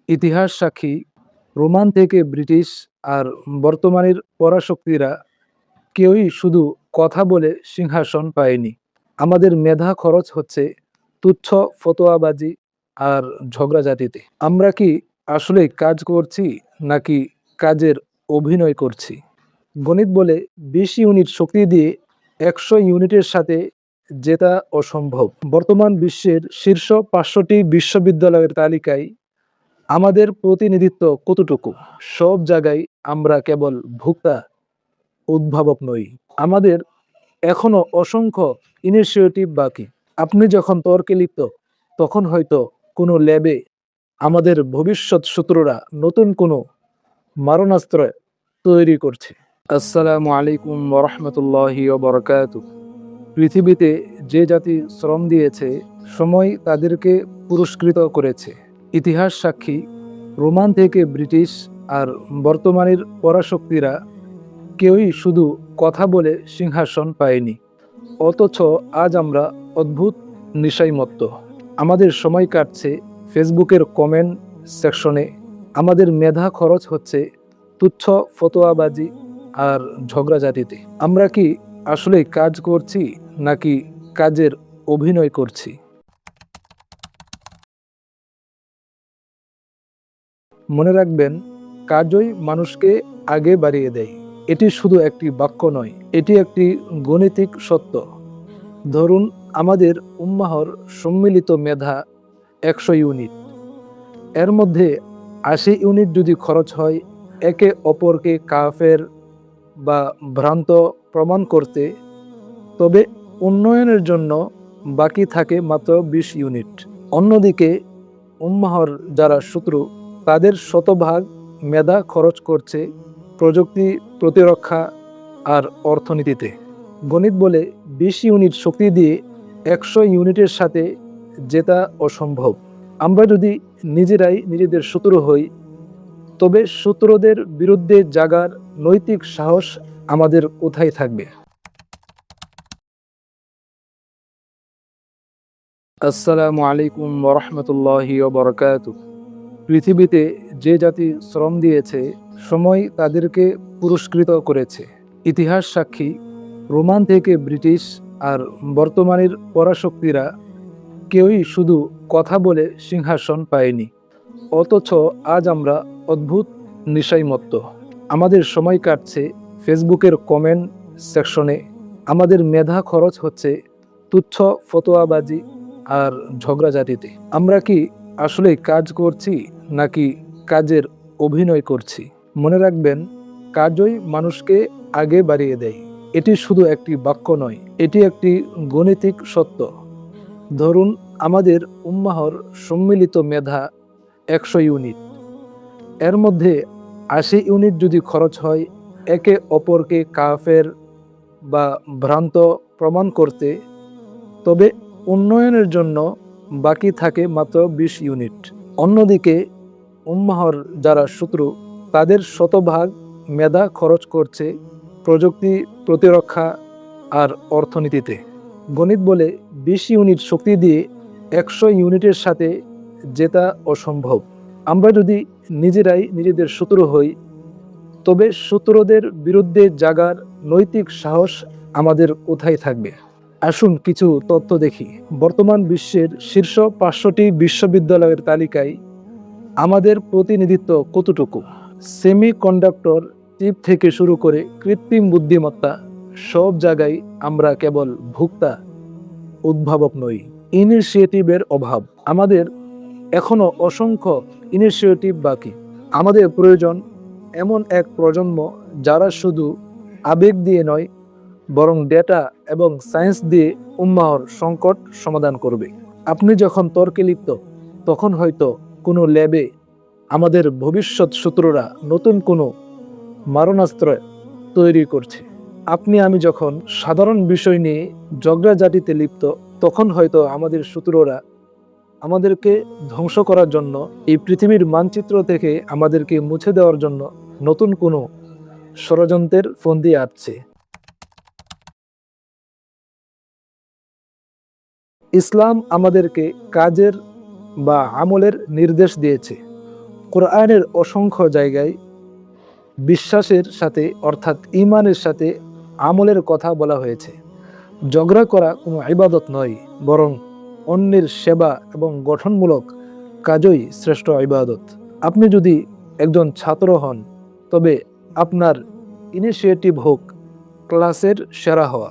ইতিহাস সাক্ষী, রোমান থেকে ব্রিটিশ আর বর্তমানের পরাশক্তিরা কেউই শুধু কথা বলে সিংহাসন পায়নি। আমাদের মেধা খরচ হচ্ছে তুচ্ছ ফতোয়াবাজি আর ঝগড়াঝাটিতে। আমরা কি আসলে কাজ করছি নাকি কাজের অভিনয় করছি? গণিত বলে 20 ইউনিট শক্তি দিয়ে 100 ইউনিটের সাথে জেতা অসম্ভব। বর্তমান বিশ্বের শীর্ষ 500টি বিশ্ববিদ্যালয়ের তালিকায় আমাদের প্রতিনিধিত্ব কতটুকু? সব জায়গায় আমরা কেবল ভোক্তা, উদ্ভাবক নই। আমাদের এখনো অসংখ্য ইনিশিয়েটিভ বাকি। আপনি যখন তর্কে লিপ্ত, তখন হয়তো কোনো ল্যাবে আমাদের ভবিষ্যৎ শত্রুরা নতুন কোনো মারণাস্ত্র তৈরি করছে। আসসালামু আলাইকুম ওয়া রাহমাতুল্লাহি ওয়া বারাকাতুহু। পৃথিবীতে যে জাতি শ্রম দিয়েছে, সময় তাদেরকে পুরস্কৃত করেছে। ইতিহাস সাক্ষী, রোমান থেকে ব্রিটিশ আর বর্তমানের পরাশক্তিরা কেউই শুধু কথা বলে সিংহাসন পায়নি। অথচ আজ আমরা অদ্ভুত নেশায় মত্ত। আমাদের সময় কাটছে ফেসবুকের কমেন্ট সেকশনে, আমাদের মেধা খরচ হচ্ছে তুচ্ছ ফতোয়াবাজি আর ঝগড়াঝাটিতে। আমরা কি আসলে কাজ করছি নাকি কাজের অভিনয় করছি? মনে রাখবেন, কাজই মানুষকে আগে বাড়িয়ে দেয়। এটি শুধু একটি বাক্য নয়, এটি একটি গণিতিক সত্য। ধরুন, আমাদের উম্মাহর সম্মিলিত মেধা 100 ইউনিট। এর মধ্যে 80 ইউনিট যদি খরচ হয় একে অপরকে কাফের বা ভ্রান্ত প্রমাণ করতে, তবে উন্নয়নের জন্য বাকি থাকে মাত্র 20 ইউনিট। অন্যদিকে উম্মাহর যারা শত্রু, তাদের শতভাগ মেধা খরচ করছে প্রযুক্তি, প্রতিরক্ষা আর অর্থনীতিতে। গণিত বলে 20 ইউনিট শক্তি দিয়ে 100 ইউনিটের সাথে জেতা অসম্ভব। আমরা যদি নিজেরাই নিজেদের শত্রু হই, তবে শত্রুদের বিরুদ্ধে জাগার নৈতিক সাহস আমাদের কোথায় থাকবে? আসসালামু আলাইকুম ওয়া রাহমাতুল্লাহি ওয়া বারাকাতুহু। পৃথিবীতে যে জাতি শ্রম দিয়েছে, সময় তাদেরকে পুরস্কৃত করেছে। ইতিহাস সাক্ষী, রোমান থেকে ব্রিটিশ আর বর্তমানের পরাশক্তিরা কেউই শুধু কথা বলে সিংহাসন পায়নি। অথচ আজ আমরা অদ্ভুত নেশায় মত্ত। আমাদের সময় কাটছে ফেসবুকের কমেন্ট সেকশনে, আমাদের মেধা খরচ হচ্ছে তুচ্ছ ফতোয়াবাজি আর ঝগড়াঝাটিতে। আমরা কি আসলে কাজ করছি নাকি কাজের অভিনয় করছি? মনে রাখবেন, কাজই মানুষকে আগে বাড়িয়ে দেয়। এটি শুধু একটি বাক্য নয়, এটি একটি গণিতিক সত্য। ধরুন, আমাদের উম্মাহর সম্মিলিত মেধা 100 ইউনিট। এর মধ্যে 80 ইউনিট যদি খরচ হয় একে অপরকে কাফের বা ভ্রান্ত প্রমাণ করতে, তবে উন্নয়নের জন্য বাকি থাকে মাত্র 20 ইউনিট। অন্যদিকে উম্মাহর যারা শত্রু, তাদের শতভাগ মেধা খরচ করছে প্রযুক্তি, প্রতিরক্ষা আর অর্থনীতিতে। গণিত বলে 20 ইউনিট শক্তি দিয়ে 100 ইউনিটের সাথে জেতা অসম্ভব। আমরা যদি নিজেরাই নিজেদের শত্রু হই, তবে শত্রুদের বিরুদ্ধে জাগার নৈতিক সাহস আমাদের কোথায় থাকবে? আসুন কিছু তথ্য দেখি। বর্তমান বিশ্বের শীর্ষ 500টি বিশ্ববিদ্যালয়ের তালিকায় আমাদের প্রতিনিধিত্ব কতটুকু? সেমি কন্ডাক্টর চিপ থেকে শুরু করে কৃত্রিম বুদ্ধিমত্তা, সব জায়গায় আমরা কেবল ভোক্তা, উদ্ভাবক নই। ইনিশিয়েটিভের অভাব, আমাদের এখনো অসংখ্য ইনিশিয়েটিভ বাকি। আমাদের প্রয়োজন এমন এক প্রজন্ম যারা শুধু আবেগ দিয়ে নয়, বরং ডেটা এবং সায়েন্স দিয়ে উম্মাহর সংকট সমাধান করবে। আপনি যখন তর্কে লিপ্ত, তখন হয়তো কোনো ল্যাবে আমাদের ভবিষ্যৎ শত্রুরা নতুন কোনো মারণাস্ত্র তৈরি করছে। আপনি আমি যখন সাধারণ বিষয় নিয়ে ঝগড়াঝাটিতে লিপ্ত, তখন হয়তো আমাদের শত্রুরা আমাদেরকে ধ্বংস করার জন্য, এই পৃথিবীর মানচিত্র থেকে আমাদেরকে মুছে দেওয়ার জন্য নতুন কোনো ষড়যন্ত্রের ফন্দি আঁটছে। ইসলাম আমাদেরকে কাজের বা আমলের নির্দেশ দিয়েছে। কোরআনের অসংখ্য জায়গায় বিশ্বাসের সাথে অর্থাৎ ঈমানের সাথে আমলের কথা বলা হয়েছে। ঝগড়া করা কোনো ইবাদত নয়, বরং অন্যের সেবা এবং গঠনমূলক কাজই শ্রেষ্ঠ ইবাদত। আপনি যদি একজন ছাত্র হন, তবে আপনার ইনিশিয়েটিভ হোক ক্লাসের সেরা হওয়া,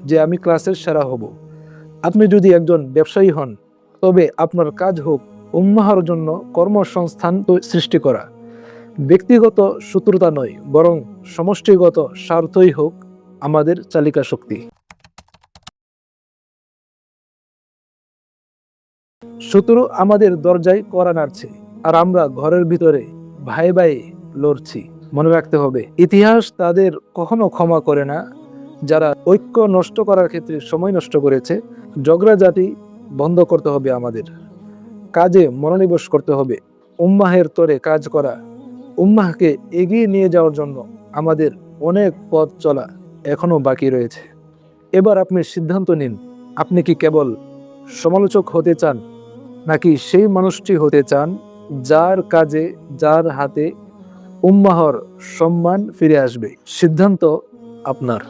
যে আমি ক্লাসের সেরা হব। আপনি যদি একজন ব্যবসায়ী হন, তবে আপনার কাজ হোক উম্মাহর জন্য কর্মসংস্থান সৃষ্টি করা। ব্যক্তিগত শত্রুতা নয়, বরং সমষ্টিগত স্বার্থই হোক আমাদের চালিকা শক্তি। শত্রু আমাদের দরজায় কড়া নাড়ছে, আর আমরা ঘরের ভিতরে ভাই ভাই লড়ছি। মনে রাখতে হবে, ইতিহাস তাদের কখনো ক্ষমা করে না যারা ঐক্য নষ্ট করার ক্ষেত্রে সময় নষ্ট করেছে। ঝগড়াঝাটি বন্ধ করতে হবে, আমাদের কাজে মনোনিবেশ করতে হবে, উম্মাহের তরে কাজ করা। উম্মাহকে এগিয়ে নিয়ে যাওয়ার জন্য আমাদের অনেক পথ চলা এখনো বাকি রয়েছে। এবার আপনি সিদ্ধান্ত নিন, আপনি কি কেবল সমালোচক হতে চান, নাকি সেই মানুষটি হতে চান যার কাজে, যার হাতে উম্মাহর সম্মান ফিরে আসবে। সিদ্ধান্ত আপনার।